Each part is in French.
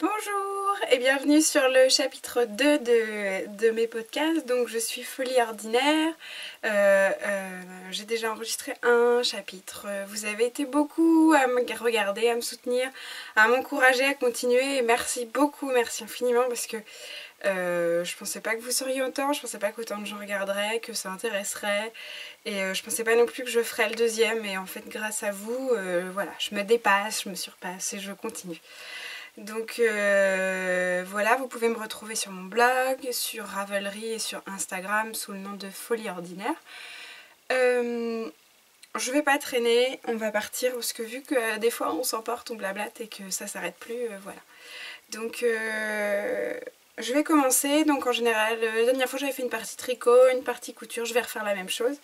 Bonjour et bienvenue sur le chapitre 2 de mes podcasts. Donc je suis Folie Ordinaire. J'ai déjà enregistré un chapitre. Vous avez été beaucoup à me regarder, à me soutenir, à m'encourager à continuer. Et merci beaucoup, merci infiniment parce que je pensais pas que vous seriez autant, je pensais pas qu'autant de gens regarderaient, que ça intéresserait. Et je pensais pas non plus que je ferais le deuxième. Et en fait grâce à vous, voilà, je me dépasse, je me surpasse et je continue. Donc voilà, vous pouvez me retrouver sur mon blog, sur Ravelry et sur Instagram sous le nom de Folie Ordinaire. Je vais pas traîner, on va partir parce que vu que des fois on s'emporte, on blablate et que ça s'arrête plus, voilà. Donc je vais commencer. Donc en général, la dernière fois j'avais fait une partie tricot, une partie couture, je vais refaire la même chose.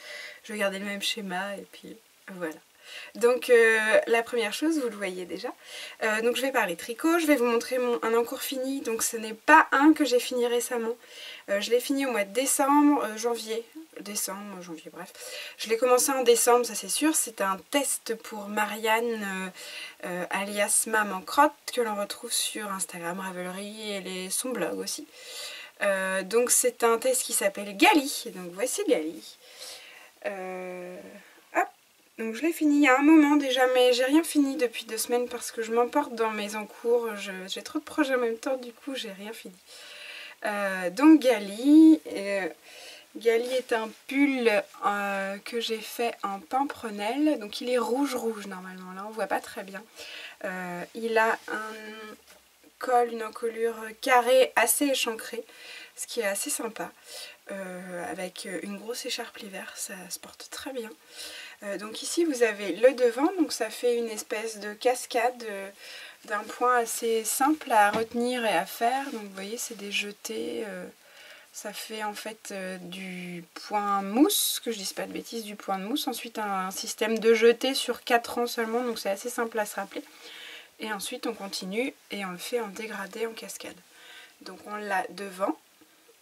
Je vais garder le même schéma et puis voilà. Donc la première chose, vous le voyez déjà, donc je vais parler tricot, je vais vous montrer un encours fini, donc ce n'est pas un que j'ai fini récemment, je l'ai fini au mois de décembre, janvier, bref, je l'ai commencé en décembre, ça c'est sûr, c'est un test pour Marianne, alias Maman Crotte, que l'on retrouve sur Instagram, Ravelry et son blog aussi. Donc c'est un test qui s'appelle Gali, donc voici Gali. Donc je l'ai fini il y a un moment déjà, mais j'ai rien fini depuis 2 semaines parce que je m'emporte dans mes encours, j'ai trop de projets en même temps, du coup j'ai rien fini. Donc Gali, Gali est un pull que j'ai fait en pimprenelle, donc il est rouge normalement, là on voit pas très bien. Il a une encolure carrée assez échancrée, ce qui est assez sympa, avec une grosse écharpe l'hiver, ça se porte très bien. Donc ici vous avez le devant, donc ça fait une espèce de cascade d'un point assez simple à retenir et à faire. Donc vous voyez, c'est des jetés, ça fait en fait du point mousse, que je dise pas de bêtises, du point de mousse. Ensuite un système de jetés sur 4 rangs seulement, donc c'est assez simple à se rappeler. Et ensuite on continue et on le fait en dégradé, en cascade. Donc on l'a devant,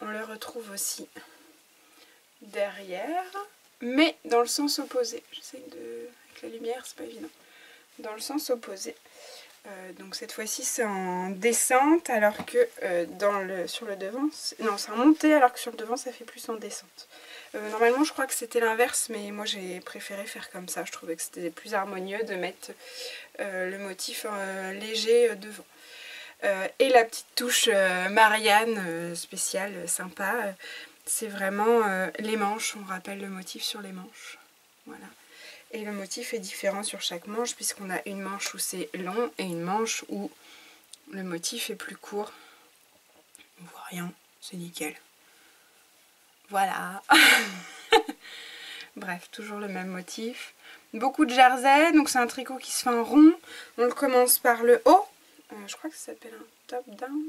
on le retrouve aussi derrière, mais dans le sens opposé. J'essaie de... avec la lumière, c'est pas évident. Dans le sens opposé. Donc cette fois-ci c'est en descente, alors que sur le devant... Non, c'est en montée, alors que sur le devant ça fait plus en descente. Normalement je crois que c'était l'inverse, mais moi j'ai préféré faire comme ça. Je trouvais que c'était plus harmonieux de mettre le motif léger devant. Et la petite touche Marianne spéciale, sympa, c'est vraiment les manches, on rappelle le motif sur les manches. Voilà. Et le motif est différent sur chaque manche, puisqu'on a une manche où c'est long et une manche où le motif est plus court. On voit rien, c'est nickel. Voilà. Bref, toujours le même motif. Beaucoup de jersey, donc c'est un tricot qui se fait en rond. On le commence par le haut. Je crois que ça s'appelle un top down.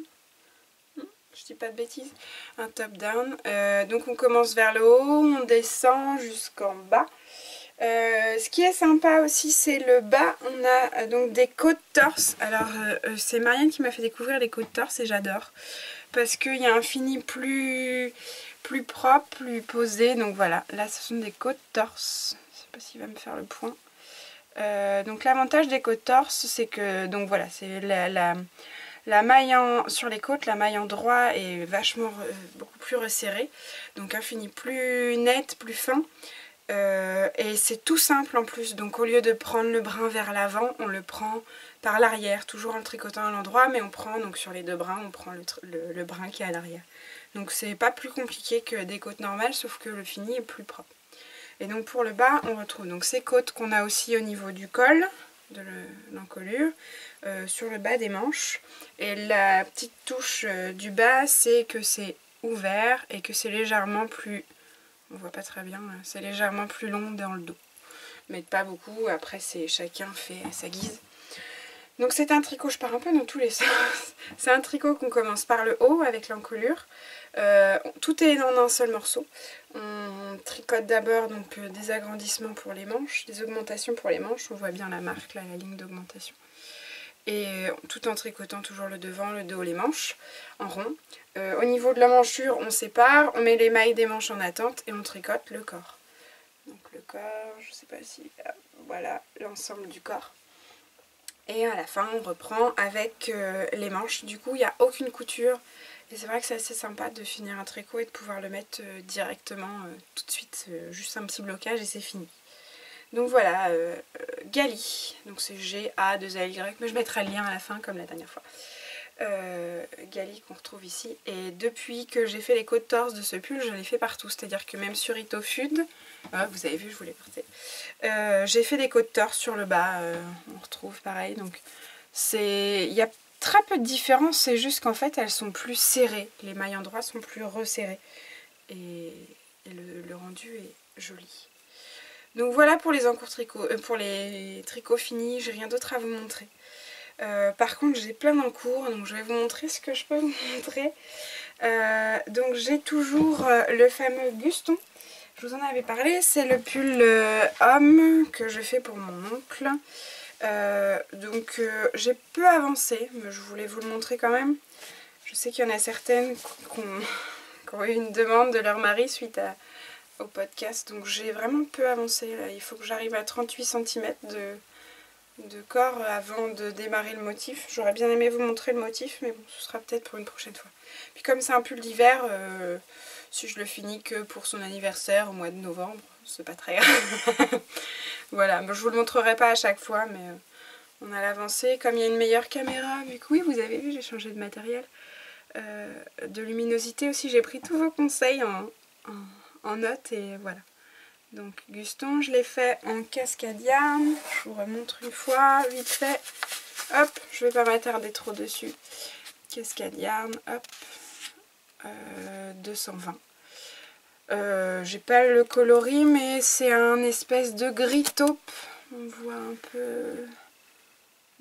Je dis pas de bêtises. Un top down. Donc on commence vers le haut, on descend jusqu'en bas. Ce qui est sympa aussi, c'est le bas. On a donc des côtes torse. Alors c'est Marianne qui m'a fait découvrir les côtes torse et j'adore. Parce qu'il y a un fini plus propre, plus posé. Donc voilà, là ce sont des côtes torse. Je sais pas s'il va me faire le point. Donc l'avantage des côtes torse, c'est que, donc voilà, c'est la maille sur les côtes, la maille en droit est vachement beaucoup plus resserrée, donc un fini plus net, plus fin, et c'est tout simple en plus. Donc au lieu de prendre le brin vers l'avant, on le prend par l'arrière, toujours en le tricotant à l'endroit, mais on prend donc sur les 2 brins, on prend le brin qui est à l'arrière. Donc c'est pas plus compliqué que des côtes normales, sauf que le fini est plus propre. Et donc pour le bas, on retrouve donc ces côtes qu'on a aussi au niveau du col, de l'encolure, sur le bas des manches. Et la petite touche du bas, c'est que c'est ouvert et que c'est légèrement plus... On voit pas très bien, c'est légèrement plus long dans le dos. Mais pas beaucoup, après chacun fait à sa guise. Donc c'est un tricot, je pars un peu dans tous les sens. C'est un tricot qu'on commence par le haut avec l'encolure. Tout est en un seul morceau. On tricote d'abord donc des agrandissements pour les manches, des augmentations pour les manches. On voit bien la marque là, la ligne d'augmentation. Et tout en tricotant toujours le devant, le dos, les manches en rond. Au niveau de la manchure, on sépare, on met les mailles des manches en attente et on tricote le corps. Donc le corps, je sais pas si... Voilà l'ensemble du corps. Et à la fin on reprend avec les manches. Du coup il n'y a aucune couture. Et c'est vrai que c'est assez sympa de finir un tricot et de pouvoir le mettre directement tout de suite. Juste un petit blocage et c'est fini. Donc voilà, Gali. Donc c'est G-A-2-L-Y. Mais je mettrai le lien à la fin comme la dernière fois. Gali qu'on retrouve ici. Et depuis que j'ai fait les côtes torse de ce pull, je l'ai fait partout. C'est-à-dire que même sur Itofud, vous avez vu, je vous l'ai porté. J'ai fait des côtes torse sur le bas. On retrouve pareil. Donc il y a très peu de différence. C'est juste qu'en fait elles sont plus serrées. Les mailles endroits sont plus resserrées. Et le rendu est joli. Donc voilà pour les encours tricots, pour les tricots finis, j'ai rien d'autre à vous montrer. Par contre j'ai plein d'encours, donc je vais vous montrer ce que je peux vous montrer. Donc j'ai toujours le fameux Guston, je vous en avais parlé, c'est le pull homme que je fais pour mon oncle. Donc j'ai peu avancé, mais je voulais vous le montrer quand même. Je sais qu'il y en a certaines qui ont eu une demande de leur mari suite au podcast, donc j'ai vraiment peu avancé là. Il faut que j'arrive à 38 cm de corps avant de démarrer le motif. J'aurais bien aimé vous montrer le motif, mais bon, ce sera peut-être pour une prochaine fois. Puis comme c'est un pull d'hiver, si je le finis que pour son anniversaire au mois de novembre, c'est pas très grave. Voilà, bon, je vous le montrerai pas à chaque fois, mais on a l'avancée. Comme il y a une meilleure caméra, vu que oui, vous avez vu, j'ai changé de matériel, de luminosité aussi, j'ai pris tous vos conseils en note et voilà. Donc Guston, je l'ai fait en cascadiane. Je vous remontre une fois, vite fait. Hop, je vais pas m'attarder trop dessus. Cascadiane, hop. 220. J'ai pas le coloris, mais c'est un espèce de gris taupe. On voit un peu...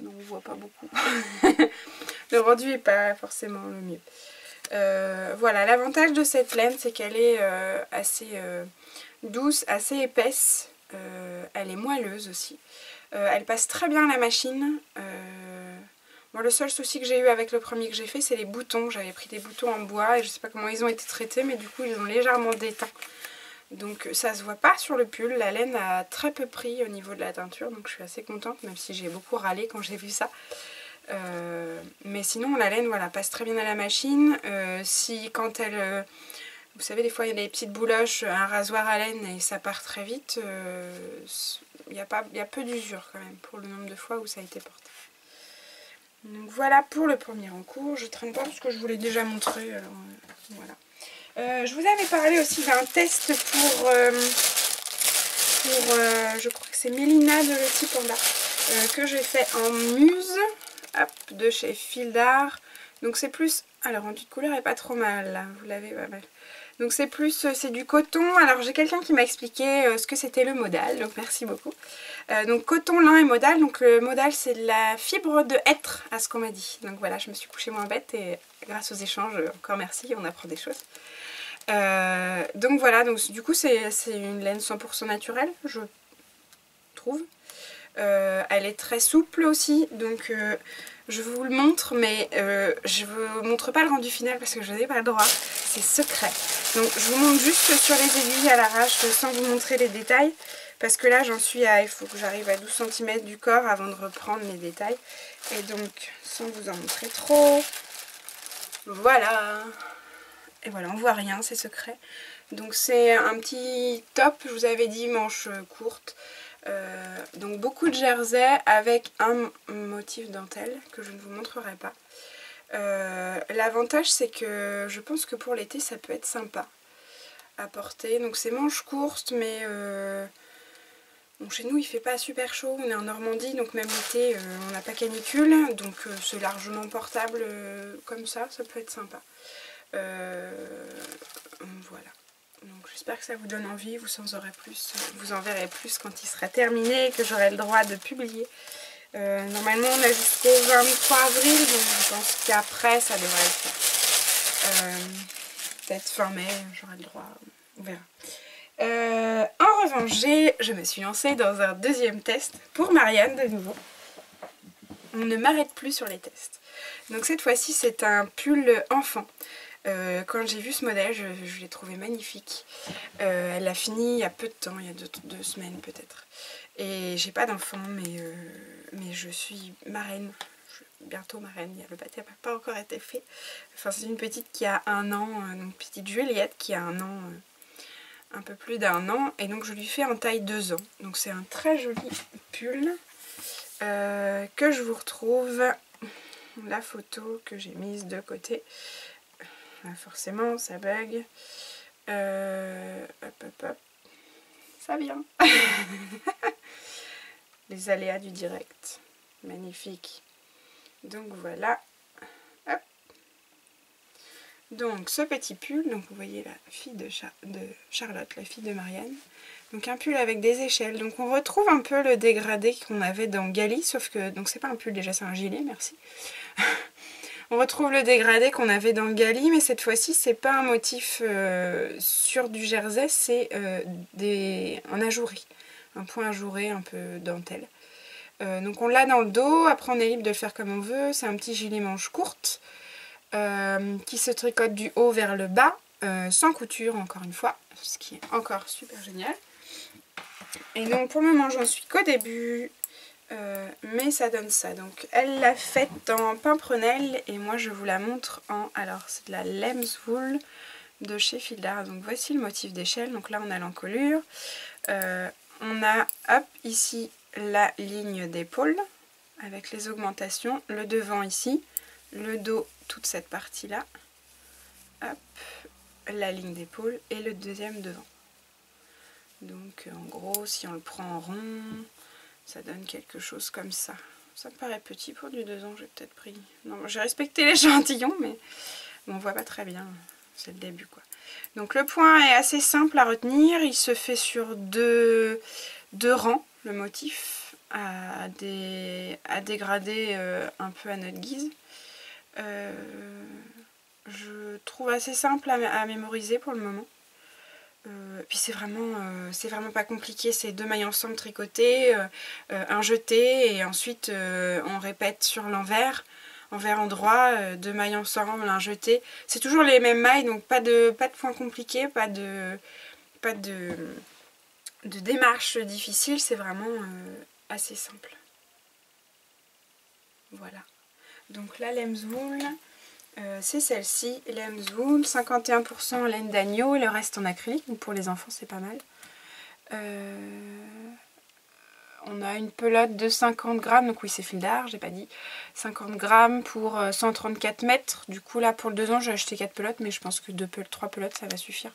Non, on voit pas beaucoup. Le rendu est pas forcément le mieux. Voilà, l'avantage de cette laine, c'est qu'elle est assez douce, assez épaisse. Elle est moelleuse aussi. Elle passe très bien à la machine. Bon, le seul souci que j'ai eu avec le premier que j'ai fait, c'est les boutons. J'avais pris des boutons en bois et je sais pas comment ils ont été traités, mais du coup ils ont légèrement déteint. Donc ça se voit pas sur le pull. La laine a très peu pris au niveau de la teinture, donc je suis assez contente, même si j'ai beaucoup râlé quand j'ai vu ça. Mais sinon la laine voilà, passe très bien à la machine. Si quand elle... vous savez, des fois il y a des petites bouloches, un rasoir à laine et ça part très vite. Il y a peu d'usure quand même pour le nombre de fois où ça a été porté. Donc voilà pour le premier encours. Je traîne pas parce que je vous l'ai déjà montré. Alors, voilà. Je vous avais parlé aussi d'un test pour je crois que c'est Mélina de Le Petit Panda, que j'ai fait en muse, hop, de chez Fil d'Art. Donc c'est plus... Alors, rendu de couleur est pas trop mal là, vous l'avez pas mal. Donc c'est plus, c'est du coton. Alors j'ai quelqu'un qui m'a expliqué ce que c'était le modal, donc merci beaucoup. Donc coton, lin et modal. Donc le modal c'est de la fibre de hêtre, à ce qu'on m'a dit. Donc voilà, je me suis couchée moins bête et grâce aux échanges, encore merci, on apprend des choses. Donc voilà, donc du coup c'est une laine 100% naturelle, je trouve. Elle est très souple aussi, donc je vous le montre, mais je ne vous montre pas le rendu final parce que je n'ai pas le droit, c'est secret. Donc je vous montre juste sur les aiguilles à l'arrache sans vous montrer les détails, parce que là j'en suis à, il faut que j'arrive à 12 cm du corps avant de reprendre les détails. Et donc sans vous en montrer trop, voilà. Et voilà, on voit rien, c'est secret. Donc c'est un petit top, je vous avais dit, manche courte. Donc beaucoup de jersey avec un motif dentelle que je ne vous montrerai pas. L'avantage c'est que je pense que pour l'été ça peut être sympa à porter. Donc c'est manche courte, mais bon, chez nous il fait pas super chaud, on est en Normandie, donc même l'été on n'a pas canicule, donc c'est largement portable comme ça peut être sympa. Voilà. Donc j'espère que ça vous donne envie, vous en verrez plus quand il sera terminé et que j'aurai le droit de publier. Normalement on a jusqu'au 23 avril, donc je pense qu'après ça devrait le faire. Peut-être fin mai, j'aurai le droit, on verra. En revanche, je me suis lancée dans un deuxième test pour Marianne de nouveau. On ne m'arrête plus sur les tests. Donc cette fois-ci c'est un pull enfant. Quand j'ai vu ce modèle, je l'ai trouvé magnifique. Elle l'a fini il y a peu de temps, il y a deux semaines peut-être. Et j'ai pas d'enfant, mais je suis marraine. Bientôt marraine, le baptême n'a pas encore été fait. Enfin, c'est une petite qui a 1 an, donc petite Juliette qui a 1 an, un peu plus d'1 an. Et donc je lui fais en taille 2 ans. Donc c'est un très joli pull que je vous retrouve. La photo que j'ai mise de côté. Là, forcément, ça bug. Hop, hop, hop. Ça vient. Les aléas du direct. Magnifique. Donc voilà. Hop. Donc ce petit pull, donc vous voyez la fille de Charlotte, la fille de Marianne. Donc un pull avec des échelles. Donc on retrouve un peu le dégradé qu'on avait dans Gali, sauf que donc c'est pas un pull déjà, c'est un gilet, merci. On retrouve le dégradé qu'on avait dans Gali, mais cette fois-ci c'est pas un motif sur du jersey, c'est un ajouré, un point ajouré, un peu dentelle. Donc on l'a dans le dos, après on est libre de le faire comme on veut, c'est un petit gilet manche courte qui se tricote du haut vers le bas, sans couture encore une fois, ce qui est encore super génial. Et donc pour le moment j'en suis qu'au début, mais ça donne ça. Donc elle l'a faite en pimprenelle et moi je vous la montre en, alors c'est de la Lambswool de chez Fildar. Donc voici le motif d'échelle, donc là on a l'encolure, on a hop ici la ligne d'épaule avec les augmentations, le devant ici, le dos, toute cette partie là, hop, la ligne d'épaule et le deuxième devant. Donc en gros si on le prend en rond, ça donne quelque chose comme ça. Ça me paraît petit pour du 2 ans, j'ai peut-être pris... Non, j'ai respecté l'échantillon, mais on voit pas très bien, c'est le début quoi. Donc le point est assez simple à retenir, il se fait sur deux rangs, le motif, à dégrader un peu à notre guise. Je trouve assez simple à mémoriser pour le moment. Puis c'est vraiment pas compliqué, c'est 2 mailles ensemble tricotées, un jeté et ensuite on répète sur l'envers, envers endroit, 2 mailles ensemble, un jeté. C'est toujours les mêmes mailles, donc pas de points compliqués, pas de démarche difficile, c'est vraiment assez simple. Voilà. Donc la Lambswool, c'est celle-ci, Lambswool, 51% laine d'agneau et le reste en acrylique, donc pour les enfants c'est pas mal. On a une pelote de 50 grammes, donc oui c'est Fildar, j'ai pas dit, 50 grammes pour 134 mètres, du coup là pour le 2 ans j'ai acheté 4 pelotes, mais je pense que 3 pelotes ça va suffire.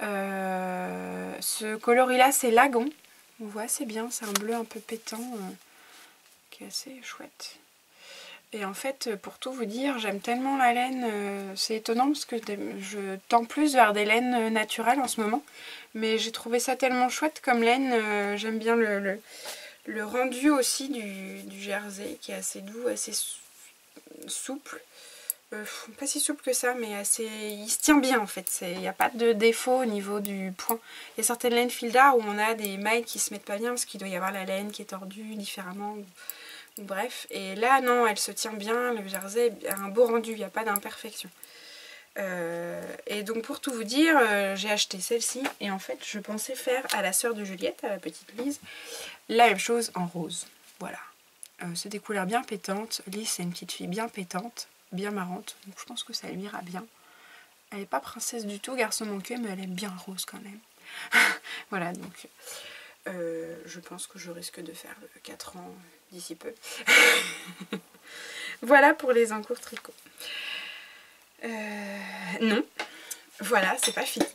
Ce coloris là c'est Lagon, on voit c'est bien, c'est un bleu un peu pétant qui est assez chouette. Et en fait, pour tout vous dire, j'aime tellement la laine, c'est étonnant parce que je tends plus vers des laines naturelles en ce moment. Mais j'ai trouvé ça tellement chouette comme laine, j'aime bien le rendu aussi du jersey qui est assez doux, assez souple. Pas si souple que ça, mais assez... il se tient bien en fait, il n'y a pas de défaut au niveau du point. Il y a certaines laines Fildar où on a des mailles qui se mettent pas bien parce qu'il doit y avoir la laine qui est tordue différemment. Bref, et là non, elle se tient bien, le jersey a un beau rendu, il n'y a pas d'imperfection. Et donc pour tout vous dire, j'ai acheté celle-ci et en fait je pensais faire à la sœur de Juliette, à la petite Lise, la même chose en rose. Voilà. C'est des couleurs bien pétantes. Lise c'est une petite fille bien pétante, bien marrante, donc je pense que ça lui ira bien. Elle n'est pas princesse du tout, garçon manqué, mais elle aime bien rose quand même. Voilà, donc je pense que je risque de faire 4 ans d'ici peu. Voilà pour les encours tricot. Non, voilà, c'est pas fini.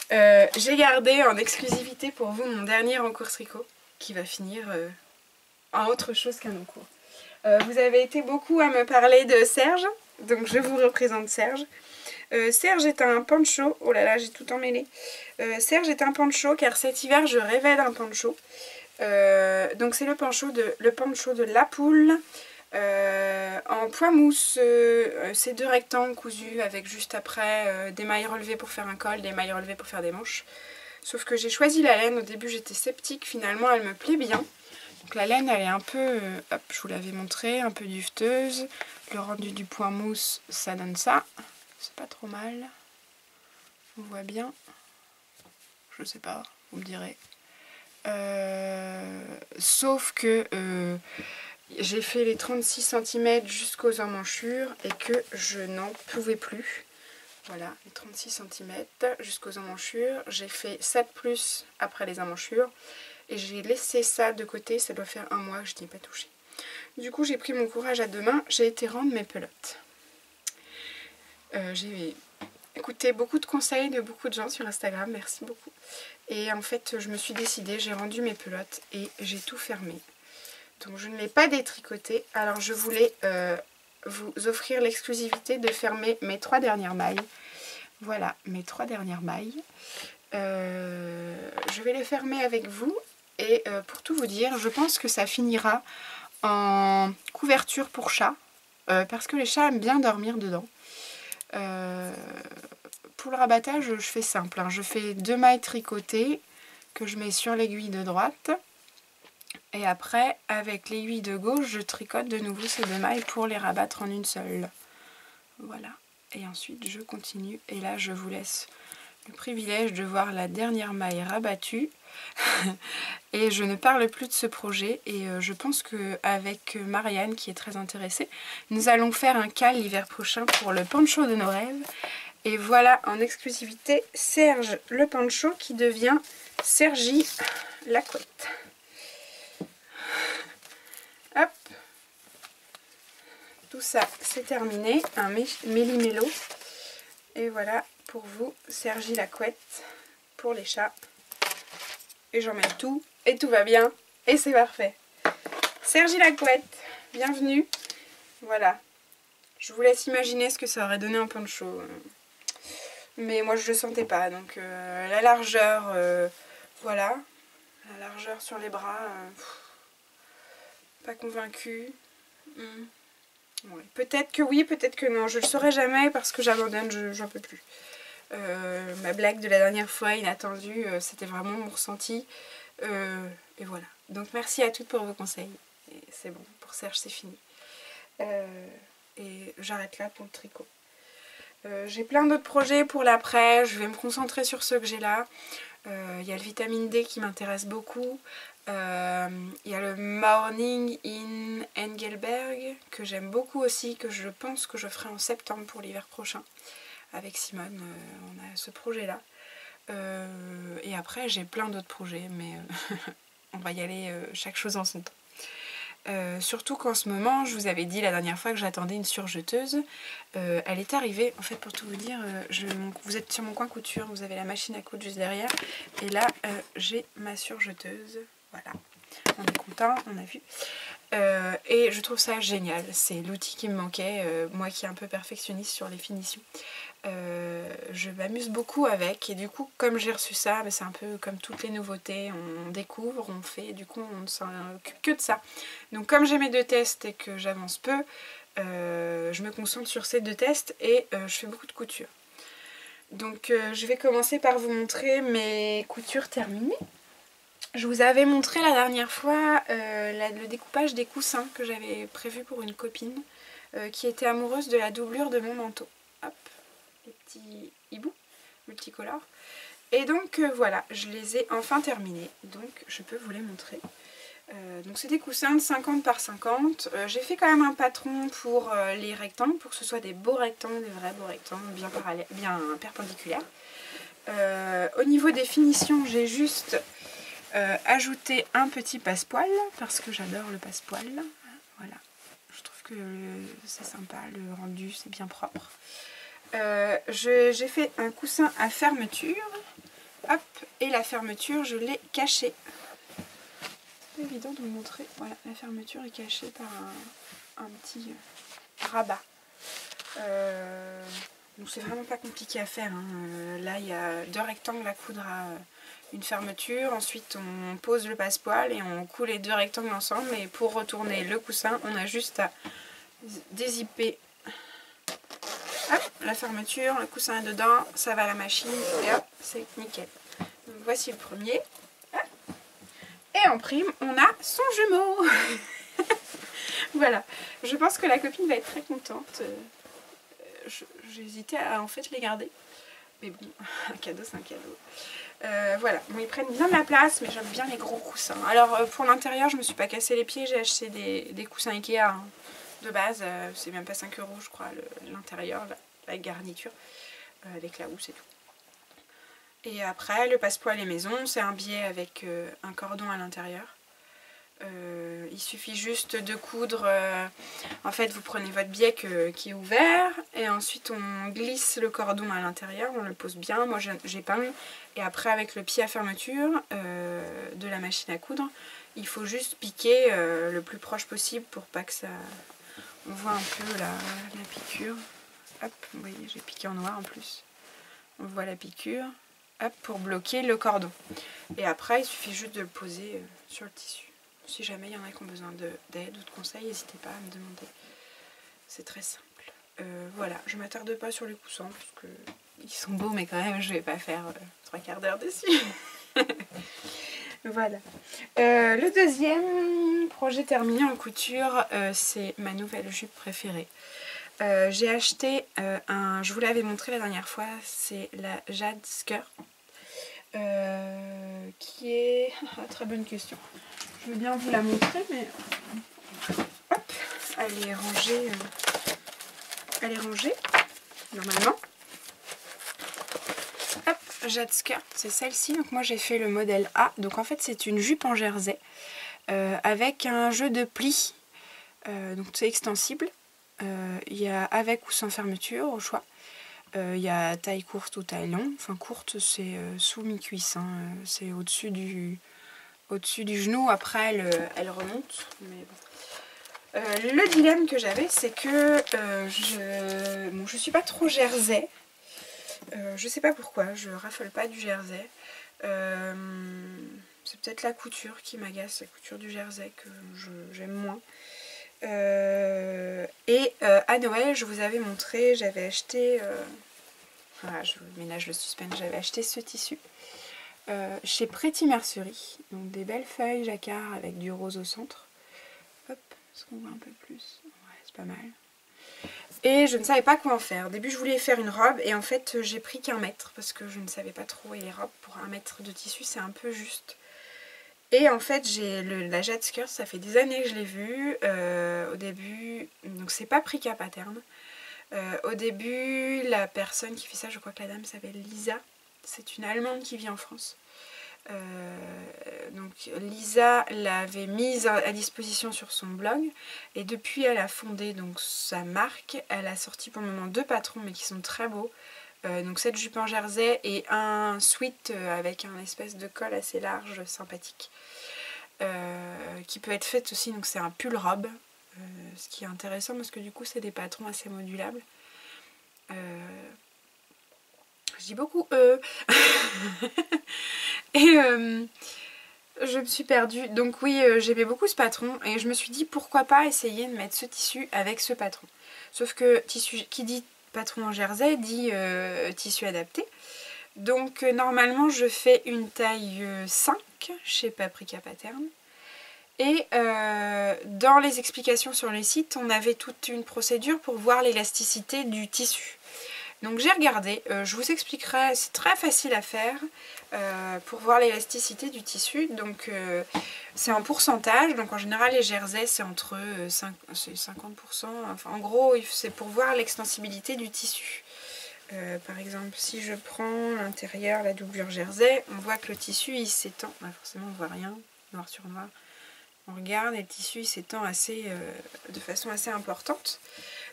J'ai gardé en exclusivité pour vous mon dernier encours tricot qui va finir en autre chose qu'un encours. Vous avez été beaucoup à me parler de Serge, donc je vous représente Serge. Serge est un poncho, oh là là j'ai tout emmêlé. Serge est un poncho car cet hiver je rêvais d'un poncho. Donc c'est le poncho de La Poule en point mousse. C'est 2 rectangles cousus avec juste après des mailles relevées pour faire un col, des mailles relevées pour faire des manches. Sauf que j'ai choisi la laine, au début j'étais sceptique, finalement elle me plaît bien. Donc la laine elle est un peu, hop je vous l'avais montré, un peu duveteuse. Le rendu du point mousse ça donne ça. C'est pas trop mal. On voit bien. Je sais pas, vous me direz. Sauf que j'ai fait les 36 cm jusqu'aux emmanchures et que je n'en pouvais plus. Voilà, les 36 cm jusqu'aux emmanchures. J'ai fait 7 plus après les emmanchures. Et j'ai laissé ça de côté, ça doit faire un mois que je n'y ai pas touché. Du coup, j'ai pris mon courage à deux mains, j'ai été rendre mes pelotes. J'ai écouté beaucoup de conseils de beaucoup de gens sur Instagram, merci beaucoup. Et en fait, je me suis décidée, j'ai rendu mes pelotes et j'ai tout fermé. Donc je ne l'ai pas détricoté. Alors je voulais vous offrir l'exclusivité de fermer mes 3 dernières mailles. Voilà, mes 3 dernières mailles. Je vais les fermer avec vous. Et pour tout vous dire, je pense que ça finira en couverture pour chat. Parce que les chats aiment bien dormir dedans. Pour le rabattage, je fais simple. Hein. Je fais 2 mailles tricotées que je mets sur l'aiguille de droite. Et après, avec l'aiguille de gauche, je tricote de nouveau ces 2 mailles pour les rabattre en une seule. Voilà. Et ensuite, je continue. Et là, je vous laisse le privilège de voir la dernière maille rabattue. Et je ne parle plus de ce projet. Et je pense qu'avec Marianne, qui est très intéressée, nous allons faire un cal l'hiver prochain pour le poncho de nos rêves. Et voilà en exclusivité Serge le poncho qui devient Sergi la couette. Hop, tout ça c'est terminé, un méli-mélo. Et voilà pour vous, Sergi la couette pour les chats. Et j'en mets tout, et tout va bien, et c'est parfait. Sergi la couette, bienvenue. Voilà, je vous laisse imaginer ce que ça aurait donné un poncho. Mais moi je le sentais pas, donc la largeur, voilà, la largeur sur les bras, pas convaincue. Ouais. Peut-être que oui, peut-être que non, je le saurai jamais parce que j'abandonne, j'en peux plus. Ma blague de la dernière fois, inattendue, c'était vraiment mon ressenti, et voilà. Donc merci à toutes pour vos conseils, et c'est bon, pour Serge c'est fini. Et j'arrête là pour le tricot. J'ai plein d'autres projets pour l'après, je vais me concentrer sur ceux que j'ai là. Il y a le vitamine D qui m'intéresse beaucoup. Il y a le Morning in Engelberg que j'aime beaucoup aussi, que je pense que je ferai en septembre pour l'hiver prochain. Avec Simone, on a ce projet-là. Et après, j'ai plein d'autres projets, mais on va y aller chaque chose en son temps. Surtout qu'en ce moment, je vous avais dit la dernière fois que j'attendais une surjeteuse. Elle est arrivée, en fait pour tout vous dire, vous êtes sur mon coin couture, vous avez la machine à coudre juste derrière. Et là, j'ai ma surjeteuse. Voilà, on est content, on a vu. Et je trouve ça génial, c'est l'outil qui me manquait, moi qui est un peu perfectionniste sur les finitions. Je m'amuse beaucoup avec et du coup comme j'ai reçu ça, c'est un peu comme toutes les nouveautés, on découvre, on fait, du coup on ne s'en occupe que de ça. Donc comme j'ai mes 2 tests et que j'avance peu, je me concentre sur ces 2 tests et je fais beaucoup de couture. Donc je vais commencer par vous montrer mes coutures terminées. Je vous avais montré la dernière fois le découpage des coussins que j'avais prévu pour une copine qui était amoureuse de la doublure de mon manteau. Hop, les petits hiboux multicolores. Et donc voilà, je les ai enfin terminés, donc je peux vous les montrer. Donc c'est des coussins de 50 par 50. J'ai fait quand même un patron pour les rectangles, pour que ce soit des beaux rectangles, des vrais beaux rectangles, bien perpendiculaires. Au niveau des finitions, j'ai juste ajouté un petit passepoil, parce que j'adore le passepoil. Voilà, je trouve que c'est sympa, le rendu c'est bien propre. J'ai fait un coussin à fermeture, hop, et la fermeture je l'ai cachée. C'est évident de vous montrer, voilà, la fermeture est cachée par un petit rabat. Donc c'est vraiment pas compliqué à faire, hein. Là il y a 2 rectangles à coudre à une fermeture, ensuite on pose le passepoil et on coud les 2 rectangles ensemble, et pour retourner le coussin on a juste à dézipper. Hop, la fermeture, le coussin est dedans, ça va à la machine et hop, c'est nickel. Donc voici le premier. Et en prime, on a son jumeau. Voilà, je pense que la copine va être très contente. J'ai hésité à en fait les garder. Mais bon, un cadeau c'est un cadeau. Voilà, bon, ils prennent bien de la place, mais j'aime bien les gros coussins. Alors pour l'intérieur, je me suis pas cassé les pieds, j'ai acheté des coussins Ikea hein, de base, c'est même pas 5 € je crois l'intérieur, la garniture, avec la housse et tout. Et après, le passe-poil et maison, c'est un biais avec un cordon à l'intérieur. Il suffit juste de coudre, en fait vous prenez votre biais qui est ouvert et ensuite on glisse le cordon à l'intérieur, on le pose bien, moi j'épingle et après avec le pied à fermeture de la machine à coudre, il faut juste piquer le plus proche possible pour pas que ça... On voit un peu la piqûre, hop, vous voyez j'ai piqué en noir en plus, on voit la piqûre, hop, pour bloquer le cordon et après il suffit juste de le poser sur le tissu. Si jamais il y en a qui ont besoin d'aide ou de conseils, n'hésitez pas à me demander. C'est très simple. Voilà, je ne m'attarde pas sur les coussins parce qu'ils sont beaux, mais quand même, je ne vais pas faire 3 quarts d'heure dessus. Voilà. Le deuxième projet terminé en couture, c'est ma nouvelle jupe préférée. J'ai acheté je vous l'avais montré la dernière fois, c'est la Jade Skirt. Qui est... très bonne question. Je veux bien vous la montrer, mais hop, elle est rangée, normalement. Hop, Jade Skirt, c'est celle-ci. Donc moi j'ai fait le modèle A. Donc en fait c'est une jupe en jersey avec un jeu de plis. Donc c'est extensible. Il y a avec ou sans fermeture au choix. Il y a taille courte ou taille longue. Enfin courte c'est sous mi-cuisse, hein. C'est au-dessus du genou, après elle remonte. Mais bon. Le dilemme que j'avais, c'est que je suis pas trop jersey. Je sais pas pourquoi, je raffole pas du jersey. C'est peut-être la couture qui m'agace, la couture du jersey que j'aime moins. À Noël, je vous avais montré, j'avais acheté... voilà, je vous ménage le suspense, j'avais acheté ce tissu. Chez Pretty Mercerie, donc des belles feuilles jacquard avec du rose au centre. Hop, est-ce qu'on voit un peu plus? Ouais, c'est pas mal. Et je ne savais pas quoi en faire. Au début, je voulais faire une robe et en fait, j'ai pris qu'1 mètre parce que je ne savais pas trop. Et les robes pour 1 mètre de tissu, c'est un peu juste. Et en fait, j'ai la Jade Skirt, ça fait des années que je l'ai vue. Au début, donc c'est pas Prika Pattern. Au début, la personne qui fait ça, je crois que la dame s'appelle Lisa. C'est une Allemande qui vit en France. Donc Lisa l'avait mise à disposition sur son blog et depuis elle a fondé donc sa marque. Elle a sorti pour le moment 2 patrons mais qui sont très beaux. Donc cette jupe en jersey et un sweat avec un espèce de col assez large, sympathique. Qui peut être fait aussi, donc c'est un pull robe. Ce qui est intéressant parce que du coup c'est des patrons assez modulables. Je dis beaucoup et je me suis perdue. Donc oui, j'aimais beaucoup ce patron et je me suis dit pourquoi pas essayer de mettre ce tissu avec ce patron. Sauf que tissu, qui dit patron en jersey dit tissu adapté. Donc normalement je fais une taille 5 chez Paprika Pattern. Et dans les explications sur le site, on avait toute une procédure pour voir l'élasticité du tissu. Donc j'ai regardé, je vous expliquerai, c'est très facile à faire pour voir l'élasticité du tissu. Donc c'est en pourcentage, donc en général les jerseys c'est entre 50%, enfin en gros c'est pour voir l'extensibilité du tissu. Par exemple si je prends l'intérieur, la doublure jersey, on voit que le tissu il s'étend, forcément on voit rien, noir sur noir. On regarde et le tissu il s'étend de façon assez importante.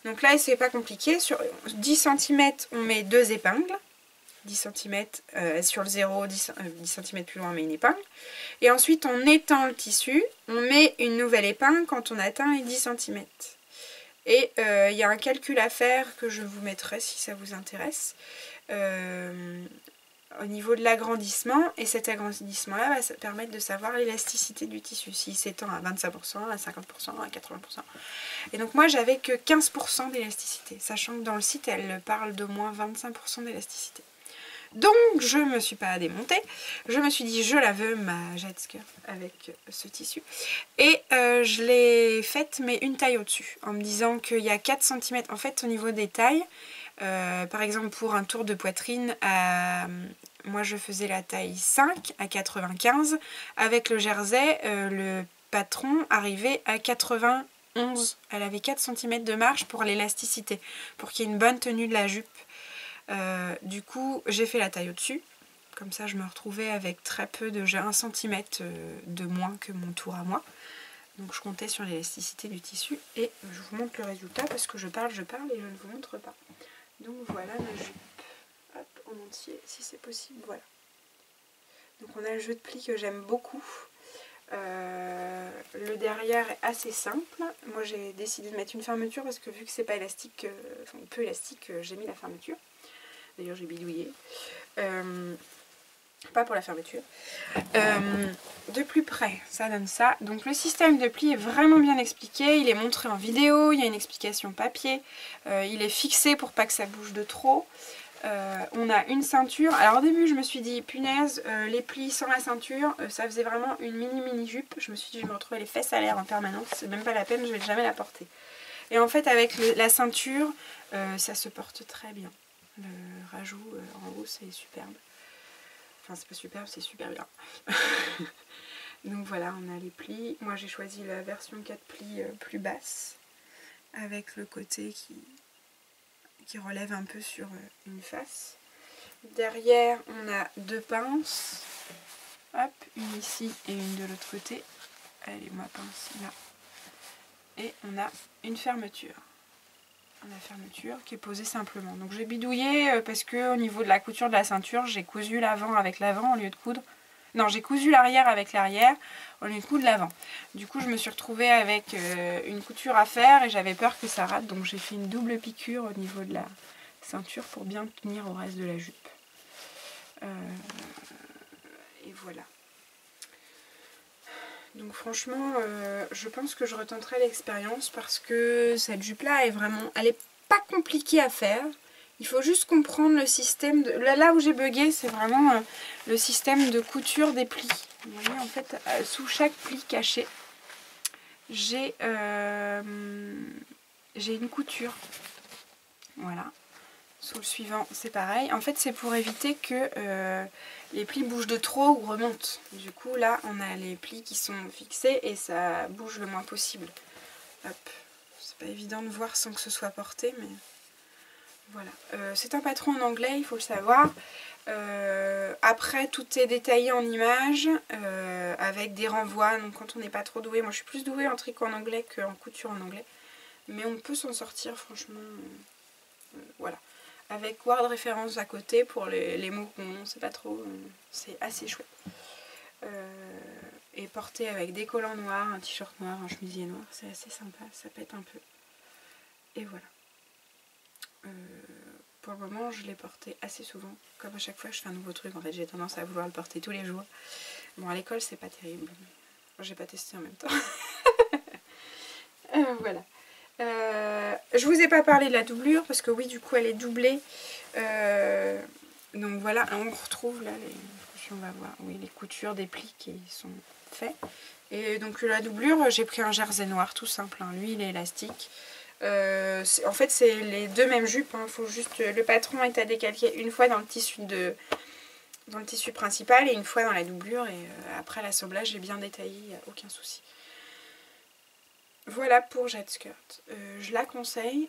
Donc là c'est pas compliqué, sur 10 cm on met 2 épingles, 10 cm sur le 0, 10 cm plus loin on met une épingle. Et ensuite on étend le tissu, on met une nouvelle épingle quand on atteint les 10 cm. Et il y a un calcul à faire que je vous mettrai si ça vous intéresse. Au niveau de l'agrandissement, et cet agrandissement là va permettre de savoir l'élasticité du tissu, s'il s'étend à 25%, à 50%, à 80%. Et donc moi j'avais que 15% d'élasticité, sachant que dans le site elle parle d'au moins 25% d'élasticité. Donc je me suis pas démontée, je me suis dit je la veux ma jet skirt avec ce tissu et je l'ai faite mais une taille au-dessus en me disant qu'il y a 4 cm en fait au niveau des tailles. Par exemple pour un tour de poitrine, moi je faisais la taille 5 à 95, avec le jersey le patron arrivait à 91, elle avait 4 cm de marge pour l'élasticité, pour qu'il y ait une bonne tenue de la jupe. Du coup j'ai fait la taille au-dessus, comme ça je me retrouvais avec très peu de, j'ai 1 cm de moins que mon tour à moi. Donc je comptais sur l'élasticité du tissu et je vous montre le résultat parce que je parle et je ne vous montre pas. Donc voilà ma jupe, hop, en entier si c'est possible, voilà. Donc on a le jeu de plis que j'aime beaucoup. Le derrière est assez simple. Moi j'ai décidé de mettre une fermeture parce que vu que c'est pas élastique, enfin peu élastique, j'ai mis la fermeture. D'ailleurs j'ai bidouillé. Pas pour la fermeture. De plus près, ça donne ça. Donc le système de pli est vraiment bien expliqué. Il est montré en vidéo, il y a une explication papier. Il est fixé pour pas que ça bouge de trop. On a une ceinture. Alors au début je me suis dit punaise, les plis sans la ceinture, ça faisait vraiment une mini jupe. Je me suis dit je me retrouvais les fesses à l'air en permanence, c'est même pas la peine, je vais jamais la porter. Et en fait avec la ceinture, ça se porte très bien. Le rajout en haut c'est superbe. Enfin c'est pas superbe, c'est super bien. Donc voilà, on a les plis. Moi j'ai choisi la version 4 plis plus basse, avec le côté qui relève un peu sur une face. Derrière on a 2 pinces, hop, une ici et une de l'autre côté. Elle est ma pince là. Et on a une fermeture. La fermeture qui est posée simplement. Donc j'ai bidouillé parce que au niveau de la couture de la ceinture, j'ai cousu l'avant avec l'avant au lieu de coudre. Non, j'ai cousu l'arrière avec l'arrière au lieu de coudre l'avant. Du coup, je me suis retrouvée avec une couture à faire et j'avais peur que ça rate. Donc j'ai fait une double piqûre au niveau de la ceinture pour bien tenir au reste de la jupe. Et voilà. Donc franchement, je pense que je retenterai l'expérience parce que cette jupe-là est vraiment... Elle est pas compliquée à faire. Il faut juste comprendre le système de... Là où j'ai bugué, c'est vraiment le système de couture des plis. Vous voyez, en fait, sous chaque pli caché, j'ai une couture. Voilà. Sous le suivant, c'est pareil. En fait, c'est pour éviter que les plis bougent de trop ou remontent. Du coup, là, on a les plis qui sont fixés et ça bouge le moins possible. Hop. C'est pas évident de voir sans que ce soit porté, mais voilà. C'est un patron en anglais, il faut le savoir. Après, tout est détaillé en images avec des renvois. Donc, quand on n'est pas trop doué, moi je suis plus douée en tricot en anglais qu'en couture en anglais. Mais on peut s'en sortir, franchement. Voilà. Avec word référence à côté pour les mots qu'on ne sait pas trop, c'est assez chouette. Et porté avec des collants noirs, un t-shirt noir, un chemisier noir, c'est assez sympa, ça pète un peu. Et voilà. Pour le moment, je l'ai porté assez souvent. Comme à chaque fois, je fais un nouveau truc. En fait, j'ai tendance à vouloir le porter tous les jours. Bon, à l'école, c'est pas terrible. J'ai pas testé en même temps. Voilà. Je vous ai pas parlé de la doublure parce que oui, du coup elle est doublée. Donc voilà, on retrouve là on va voir, oui, les coutures des plis qui sont faits. Et donc la doublure, j'ai pris un jersey noir tout simple, hein. Lui il est élastique. En fait c'est les deux mêmes jupes, hein. Faut juste, le patron est à décalquer une fois dans le tissu principal et une fois dans la doublure, et après l'assemblage j'ai bien détaillé, il n'y a aucun souci. Voilà pour Jet Skirt. Je la conseille.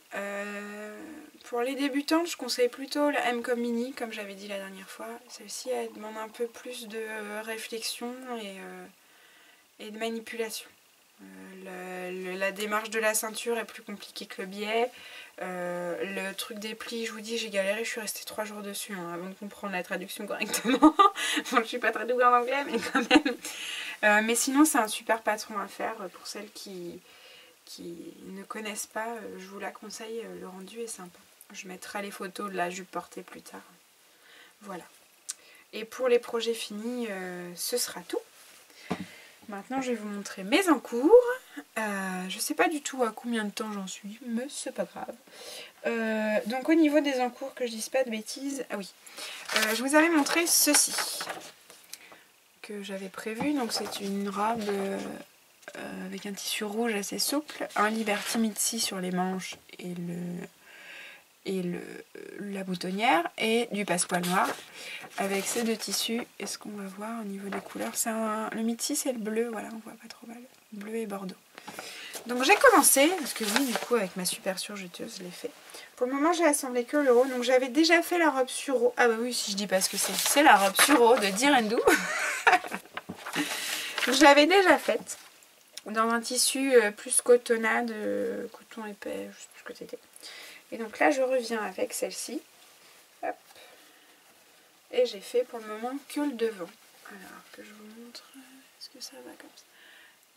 Pour les débutantes, je conseille plutôt la M comme Mini, comme j'avais dit la dernière fois. Celle-ci, elle demande un peu plus de réflexion et de manipulation. La démarche de la ceinture est plus compliquée que le biais. Le truc des plis, je vous dis, j'ai galéré, je suis restée 3 jours dessus, hein, avant de comprendre la traduction correctement. Bon, je suis pas très douée en anglais, mais quand même. Mais sinon, c'est un super patron à faire pour celles qui ne connaissent pas. Je vous la conseille, le rendu est sympa. Je mettrai les photos de la jupe portée plus tard. Voilà. Et pour les projets finis, ce sera tout. Maintenant, je vais vous montrer mes encours. Je sais pas du tout à combien de temps j'en suis, mais c'est pas grave. Donc au niveau des encours, que je dise pas de bêtises, ah oui, je vous avais montré ceci que j'avais prévu. Donc c'est une robe avec un tissu rouge assez souple, un Liberty Mitzi sur les manches et la boutonnière, et du passepoil noir avec ces deux tissus. Et ce qu'on va voir au niveau des couleurs, le Mitzi c'est le bleu, voilà, on voit pas trop mal, bleu et bordeaux. Donc j'ai commencé, parce que oui, du coup avec ma super surjeteuse je l'ai fait. Pour le moment j'ai assemblé que le haut, donc j'avais déjà fait la robe sur haut. Ah bah oui, si je dis pas ce que c'est la robe sur haut de Direndou. Je l'avais déjà faite dans un tissu plus cotonnade, coton épais, je sais plus ce que c'était. Et donc là je reviens avec celle-ci. Et j'ai fait pour le moment que le devant. Alors que je vous montre, est-ce que ça va comme ça?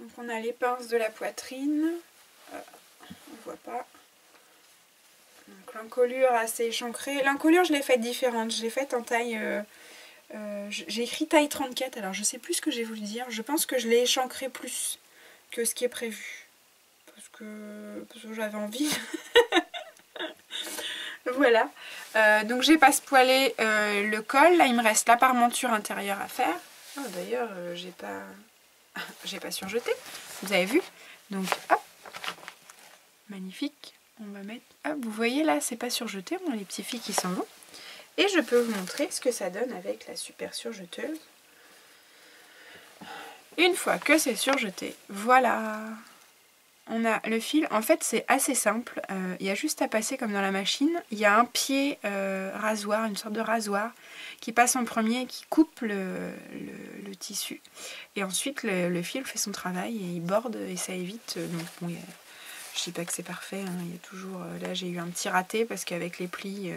Donc on a les pinces de la poitrine, on ne voit pas. Donc l'encolure assez échancrée. L'encolure je l'ai faite différente, je l'ai faite en taille, j'ai écrit taille 34, alors je sais plus ce que j'ai voulu dire. Je pense que je l'ai échancrée plus que ce qui est prévu. Parce que j'avais envie. Voilà. Donc j'ai passepoilé le col, là il me reste la parmenture intérieure à faire. Oh, d'ailleurs j'ai pas surjeté, vous avez vu. Donc hop, magnifique. On va mettre, hop, vous voyez là c'est pas surjeté, on a les petits fils qui s'en vont. Et je peux vous montrer ce que ça donne avec la super surjeteuse. Une fois que c'est surjeté, voilà. On a le fil, en fait c'est assez simple, il y a juste à passer comme dans la machine. Il y a un pied rasoir, une sorte de rasoir qui passe en premier et qui coupe le tissu. Et ensuite le fil fait son travail et il borde et ça évite. Donc bon, je dis pas que c'est parfait, hein, il y a toujours, là j'ai eu un petit raté parce qu'avec les plis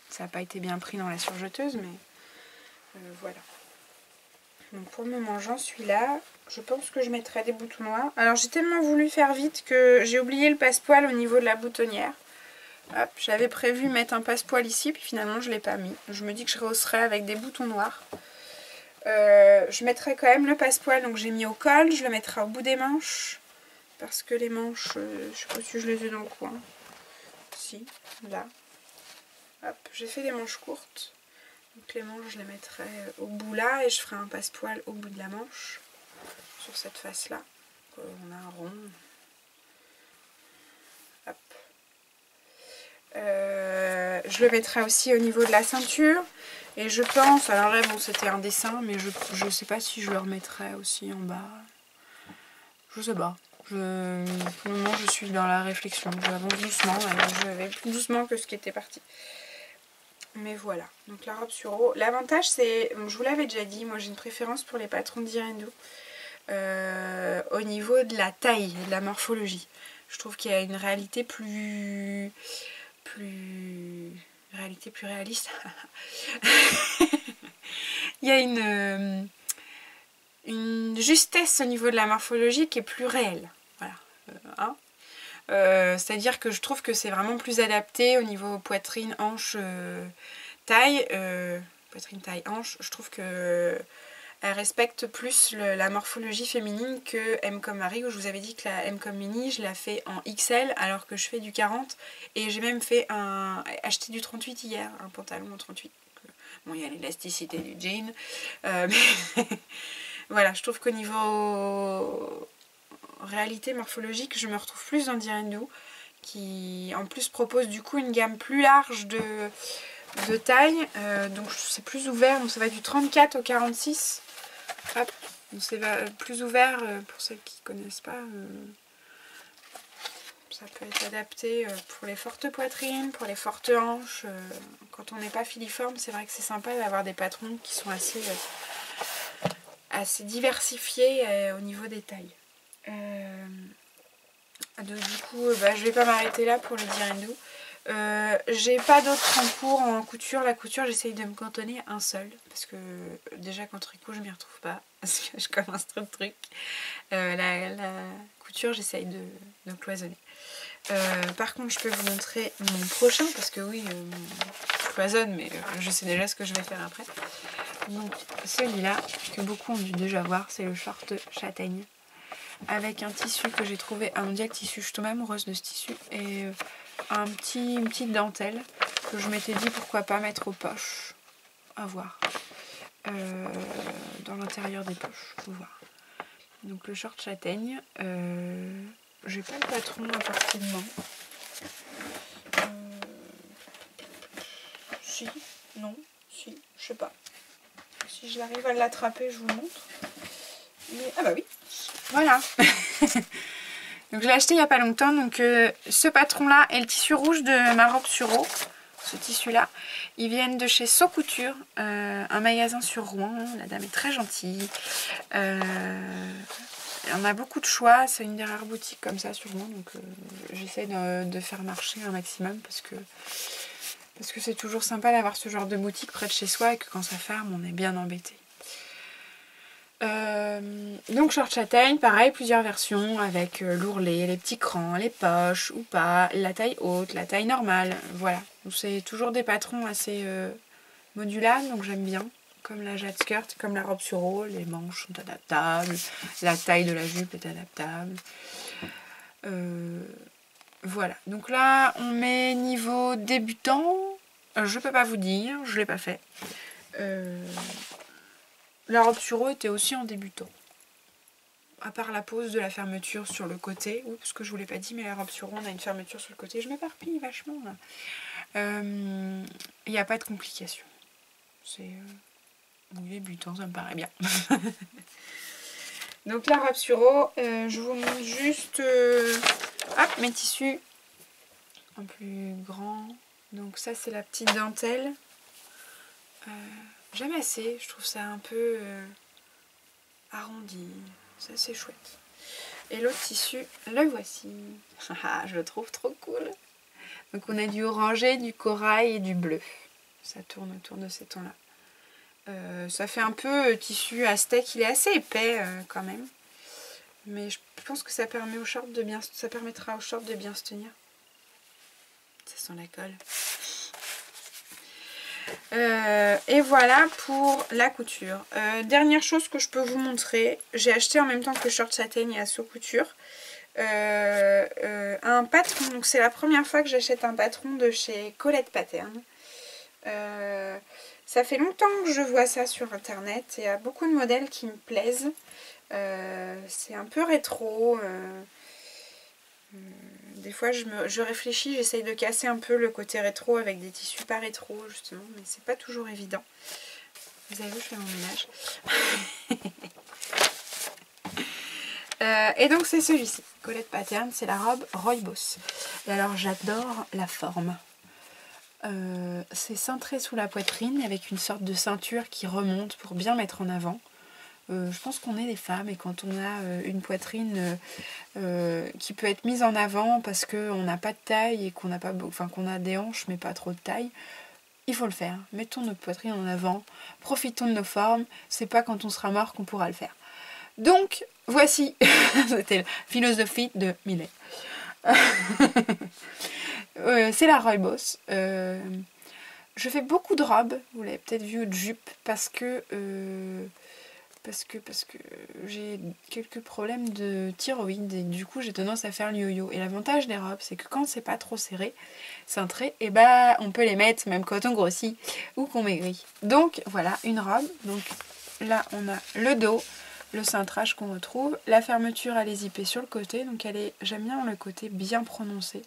ça n'a pas été bien pris dans la surjeteuse, mais voilà. Donc pour le moment j'en suis là. Je pense que je mettrai des boutons noirs. Alors j'ai tellement voulu faire vite que j'ai oublié le passepoil au niveau de la boutonnière. J'avais prévu mettre un passepoil ici, puis finalement je ne l'ai pas mis. Je me dis que je rehausserai avec des boutons noirs. Je mettrai quand même le passepoil, donc j'ai mis au col. Je le mettrai au bout des manches. Parce que les manches, je sais pas si je les ai dans le coin. Si, là. Hop, j'ai fait des manches courtes. Donc les manches je les mettrai au bout là et je ferai un passepoil au bout de la manche sur cette face là. On a un rond. Hop. Je le mettrai aussi au niveau de la ceinture et je pense, alors là bon c'était un dessin mais je sais pas si je le remettrai aussi en bas. Je sais pas. Pour le moment je suis dans la réflexion. J'avance doucement, je vais plus doucement que ce qui était parti. Mais voilà, donc la robe sur haut. L'avantage c'est, je vous l'avais déjà dit, moi j'ai une préférence pour les patrons Direndou au niveau de la taille, de la morphologie. Je trouve qu'il y a une réalité plus réaliste. Il y a une justesse au niveau de la morphologie qui est plus réelle. Voilà. C'est-à-dire que je trouve que c'est vraiment plus adapté au niveau poitrine, hanche, taille. Poitrine, taille, hanche. Je trouve que elle respecte plus la morphologie féminine que M comme Marie, où je vous avais dit que la M comme Mini, je la fais en XL alors que je fais du 40. Et j'ai même fait acheté du 38 hier, un pantalon en 38. Bon, il y a l'élasticité du jean. Mais voilà, je trouve qu'au niveau réalité morphologique, je me retrouve plus dans Direndou, qui en plus propose du coup une gamme plus large de taille, donc c'est plus ouvert, donc ça va du 34 au 46. Hop, donc c'est plus ouvert pour celles qui ne connaissent pas. Ça peut être adapté pour les fortes poitrines, pour les fortes hanches. Quand on n'est pas filiforme, c'est vrai que c'est sympa d'avoir des patrons qui sont assez diversifiés au niveau des tailles. Du coup, je vais pas m'arrêter là pour le Direndou. J'ai pas d'autres en cours en couture. La couture, j'essaye de me cantonner à un seul. Parce que déjà, quand tricot, je m'y retrouve pas. Parce que je commence trop de trucs. La couture, j'essaye de cloisonner. Par contre, je peux vous montrer mon prochain. Parce que oui, je cloisonne, mais je sais déjà ce que je vais faire après. Donc, celui-là, que beaucoup ont dû déjà voir, c'est le short châtaigne. avec un tissu que j'ai trouvé à Mondial Tissu. Je suis tombée amoureuse de ce tissu. Et une petite dentelle que je m'étais dit pourquoi pas mettre aux poches. À voir. Dans l'intérieur des poches, faut voir. Donc le short châtaigne. J'ai pas le patron à portée de main. Si, non, si, je sais pas. Si j'arrive à l'attraper, je vous montre. Mais, ah bah oui, voilà. Donc je l'ai acheté il y a pas longtemps. Donc ce patron là et le tissu rouge de ma robe sur eau, ce tissu là, ils viennent de chez So Couture, un magasin sur Rouen. La dame est très gentille. On a beaucoup de choix, c'est une des rares boutiques comme ça sur Rouen. Donc j'essaie de faire marcher un maximum parce que c'est toujours sympa d'avoir ce genre de boutique près de chez soi et que quand ça ferme, on est bien embêté. Donc short châtaigne, pareil, plusieurs versions avec l'ourlet, les petits crans, les poches ou pas, la taille haute, la taille normale, voilà. C'est toujours des patrons assez modulables, donc j'aime bien. Comme la jade skirt, comme la robe sur eau, les manches sont adaptables, la taille de la jupe est adaptable. Voilà, donc là on met niveau débutant, je peux pas vous dire, je l'ai pas fait. La robe sur eau était aussi en débutant. À part la pose de la fermeture sur le côté. Oui, parce que je vous l'ai pas dit, mais la robe sur eau, on a une fermeture sur le côté. Je m'éparpille vachement là. Il n'y a pas de complications. C'est débutant, ça me paraît bien. Donc la robe sur eau, je vous montre juste hop, mes tissus en plus grand. Donc ça c'est la petite dentelle. J'aime assez, je trouve ça un peu arrondi. Ça c'est chouette. Et l'autre tissu, le voici. Je le trouve trop cool. Donc on a du orangé, du corail et du bleu. Ça tourne autour de ces tons-là. Ça fait un peu tissu aztèque. Il est assez épais quand même. Mais je pense que ça permet au short de bien, ça permettra au short de bien se tenir. Ça sent la colle. Et voilà pour la couture. Dernière chose que je peux vous montrer, j'ai acheté en même temps que le short châtaigne à So Couture un patron. Donc c'est la première fois que j'achète un patron de chez Colette Pattern. Ça fait longtemps que je vois ça sur internet. Il y a beaucoup de modèles qui me plaisent. C'est un peu rétro. Des fois je réfléchis, j'essaye de casser un peu le côté rétro avec des tissus pas rétro justement, mais c'est pas toujours évident. Vous avez vu, je fais mon ménage. Et donc c'est celui-ci, Colette Pattern, c'est la robe Rooibos. Et alors j'adore la forme. C'est cintré sous la poitrine avec une sorte de ceinture qui remonte pour bien mettre en avant. Je pense qu'on est des femmes et quand on a une poitrine qui peut être mise en avant parce qu'on n'a pas de taille et qu'on a des hanches mais pas trop de taille, il faut le faire. Mettons notre poitrine en avant, profitons de nos formes, c'est pas quand on sera mort qu'on pourra le faire. Donc voici, c'était la philosophie de Millet. C'est la Rooibos. Je fais beaucoup de robes, vous l'avez peut-être vu, de jupes, parce que j'ai quelques problèmes de thyroïde et du coup j'ai tendance à faire le yo-yo. Et l'avantage des robes, c'est que quand c'est pas trop serré, cintré, et bah on peut les mettre même quand on grossit ou qu'on maigrit. Donc voilà, une robe. Donc là on a le dos, le cintrage qu'on retrouve, la fermeture elle est zippée sur le côté, donc j'aime bien le côté bien prononcé.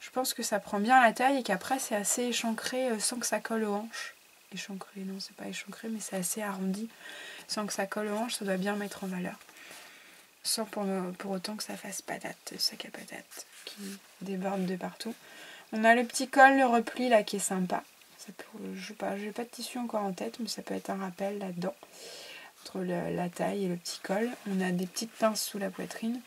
Je pense que ça prend bien la taille et qu'après c'est assez échancré sans que ça colle aux hanches. Échancré, non c'est pas échancré mais c'est assez arrondi. Sans que ça colle aux hanches, ça doit bien mettre en valeur. Sans pour autant que ça fasse patate, sac à patate qui déborde de partout. On a le petit col, le repli là qui est sympa. Ça peut, je sais pas, j'ai pas de tissu encore en tête, mais ça peut être un rappel là-dedans. Entre la taille et le petit col. On a des petites pinces sous la poitrine.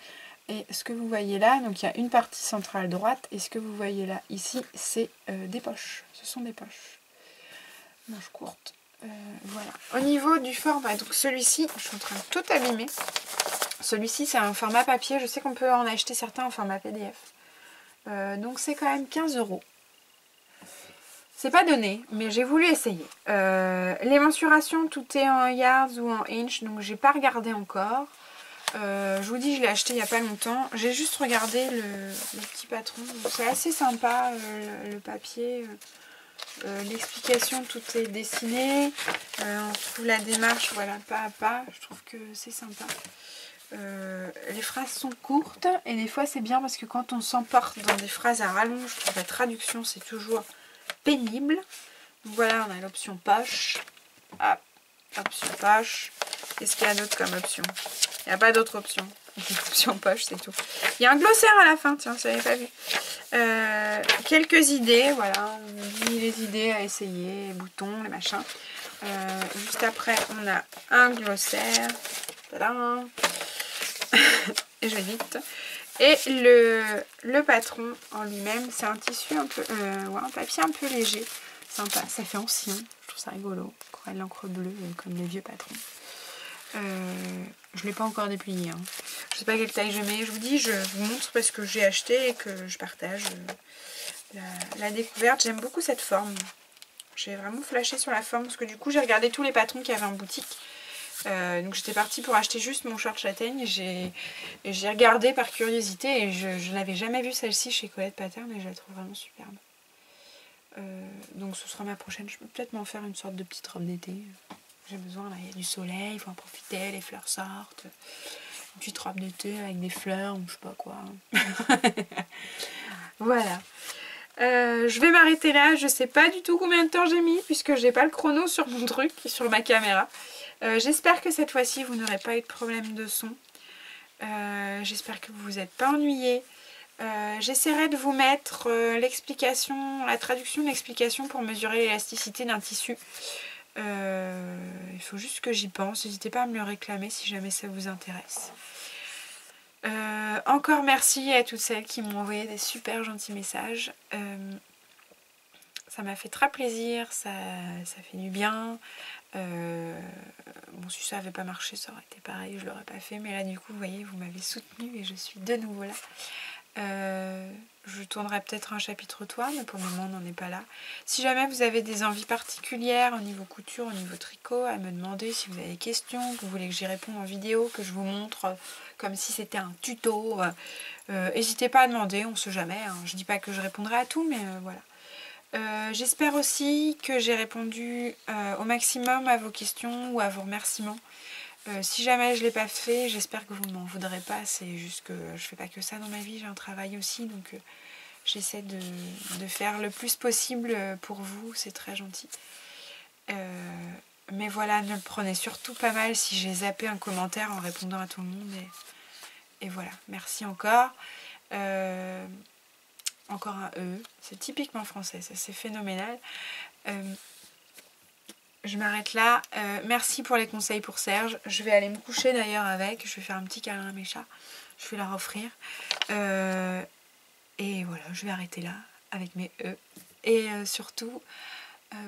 Et ce que vous voyez là, donc il y a une partie centrale droite. Et ce que vous voyez là, ici, c'est des poches. Ce sont des poches. Manches courtes. Voilà. Au niveau du format, donc celui-ci, je suis en train de tout abîmer. Celui-ci, c'est un format papier. Je sais qu'on peut en acheter certains en format PDF. Donc c'est quand même 15 €. C'est pas donné, mais j'ai voulu essayer. Les mensurations, tout est en yards ou en inch, donc j'ai pas regardé encore. Je vous dis, je l'ai acheté il n'y a pas longtemps. J'ai juste regardé le petit patron. C'est assez sympa le papier. L'explication, tout est dessiné. On trouve la démarche, voilà, pas à pas. Je trouve que c'est sympa. Les phrases sont courtes et des fois c'est bien parce que quand on s'emporte dans des phrases à rallonge, je trouve la traduction c'est toujours pénible. Donc voilà, on a l'option poche. Ah, option poche. Qu'est-ce qu'il y a d'autre comme option? Il n'y a pas d'autre option. Option poche, c'est tout. Il y a un glossaire à la fin, tiens, ça n'avais pas vu. Quelques idées, voilà. On dit les idées à essayer, les boutons, les machins. Juste après, on a un glossaire. Tadam. Et je vais vite. Et le patron en lui-même, c'est un tissu un peu, ouais, un papier un peu léger. Sympa, ça fait ancien. Je trouve ça rigolo. Encore l'encre bleue, comme les vieux patrons. Je ne l'ai pas encore déplié. Hein. Je sais pas quelle taille je mets. Je vous dis, je vous montre parce que j'ai acheté et que je partage la découverte. J'aime beaucoup cette forme. J'ai vraiment flashé sur la forme parce que du coup, j'ai regardé tous les patrons qu'il y avait en boutique. Donc j'étais partie pour acheter juste mon short châtaigne. J'ai regardé par curiosité et je n'avais jamais vu celle-ci chez Colette Pattern et je la trouve vraiment superbe. Donc ce sera ma prochaine. Je peux peut-être m'en faire une sorte de petite robe d'été. J'ai besoin, là, il y a du soleil, il faut en profiter, les fleurs sortent. Une petite robe d'été avec des fleurs ou je sais pas quoi. Voilà. Je vais m'arrêter là. Je sais pas du tout combien de temps j'ai mis puisque j'ai pas le chrono sur mon truc, sur ma caméra. J'espère que cette fois-ci vous n'aurez pas eu de problème de son. J'espère que vous vous êtes pas ennuyés. J'essaierai de vous mettre l'explication, la traduction de l'explication pour mesurer l'élasticité d'un tissu. Il faut juste que j'y pense. N'hésitez pas à me le réclamer si jamais ça vous intéresse. Encore merci à toutes celles qui m'ont envoyé des super gentils messages. Ça m'a fait très plaisir, ça fait du bien. Bon, si ça n'avait pas marché, ça aurait été pareil, je l'aurais pas fait. Mais là, du coup, vous voyez, vous m'avez soutenue et je suis de nouveau là. Je tournerai peut-être un chapitre toile, mais pour le moment on n'en est pas là. Si jamais vous avez des envies particulières au niveau couture, au niveau tricot, à me demander si vous avez des questions, que vous voulez que j'y réponde en vidéo, que je vous montre comme si c'était un tuto, n'hésitez pas à demander, on ne sait jamais. Hein. Je ne dis pas que je répondrai à tout, mais voilà. J'espère aussi que j'ai répondu au maximum à vos questions ou à vos remerciements. Si jamais je ne l'ai pas fait, j'espère que vous ne m'en voudrez pas. C'est juste que je fais pas que ça dans ma vie, j'ai un travail aussi. Donc j'essaie de faire le plus possible pour vous. C'est très gentil. Mais voilà, ne le prenez surtout pas mal si j'ai zappé un commentaire en répondant à tout le monde. Et voilà, merci encore. Encore un E. C'est typiquement français, ça c'est phénoménal. Je m'arrête là. Merci pour les conseils pour Serge. Je vais aller me coucher d'ailleurs avec. Je vais faire un petit câlin à mes chats. Je vais leur offrir. Et voilà, je vais arrêter là avec mes E. Et surtout,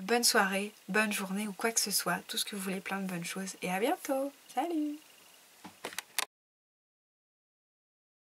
bonne soirée, bonne journée ou quoi que ce soit. Tout ce que vous voulez, plein de bonnes choses. Et à bientôt. Salut!